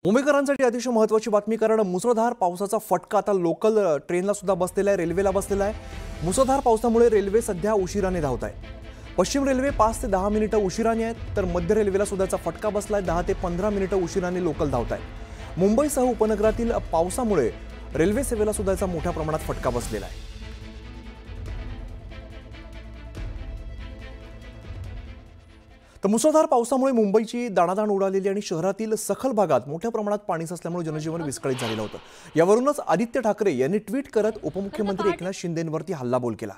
मुंबईकरांसाठी अतिशय महत्त्वाची बातमी, कारण मुसळधार पावसाचा फटका आता लोकल ट्रेनला सुद्धा बसलेला आहे, रेल्वेला बसलेला आहे। मुसळधार पावसामुळे रेल्वे सध्या उशिराने धावत आहे। पश्चिम रेल्वे 5 ते 10 मिनिटं उशिराने आहेत, तर मध्य रेल्वेला सुद्धा याचा फटका बसलाय। 10 ते 15 मिनिटं उशिराने लोकल धावत आहे। मुंबईसह उपनगरातील पावसामुळे रेल्वे सेवेला सुद्धा याचा मोठ्या प्रमाणात फटका बसलेला आहे। तर मुसळधार पावसामुळे मुंबईची दाणादाण उडालेली आणि शहरातील सखल भागात मोठ्या प्रमाणात पाणी साचल्यामुळे जनजीवन विस्कळीत झालेलं होतं। यावरूनच आदित्य ठाकरे यांनी ट्विट करत उपमुख्यमंत्री एकनाथ शिंदेंवरती हल्लाबोल केला।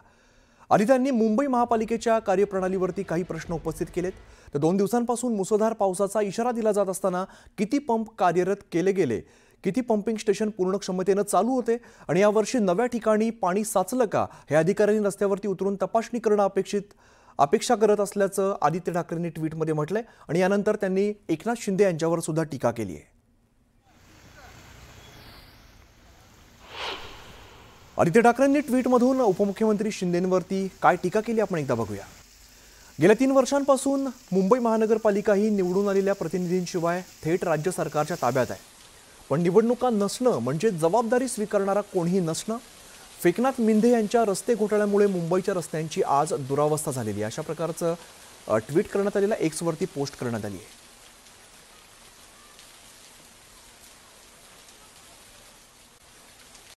आदित्यांनी मुंबई महापालिकेच्या कार्यप्रणालीवरती काही प्रश्न उपस्थित केलेत। तर 2 दिवसांपासून मुसळधार पावसाचा इशारा दिला जात असताना किती पंप कार्यरत केले गेले, किती पंपिंग स्टेशन पूर्ण क्षमतेने चालू होते आणि यावर्षी नव्या ठिकाणी पाणी साचलं का, हे अधिकाऱ्यांनी रस्त्यावरती उतरून तपासणी करणं अपेक्षा करत असल्याचं आदित्य ठाकरेंनी ट्विटमध्ये म्हटलंय। आणि यानंतर त्यांनी एकनाथ शिंदे यांच्यावर सुद्धा टीका केली आहे। आदित्य ठाकरेंनी ट्विटमधून उपमुख्यमंत्री शिंदेंवरती काय टीका केली आपण एकदा बघूया। गेल्या 3 वर्षांपासून मुंबई महानगरपालिका ही निवडून आलेल्या प्रतिनिधींशिवाय थेट राज्य सरकारच्या ताब्यात आहे। पण निवडणुका नसणं म्हणजे जबाबदारी स्वीकारणारा कोणीही नसणं। फेकनाथ मिंधे यांच्या रस्ते घोटाळ्यामुळे मुंबईच्या रस्त्यांची आज दुरावस्था झालेली आहे, अशा प्रकारचं ट्विट करण्यात आलेलं एक्सवरती पोस्ट करण्यात आली आहे।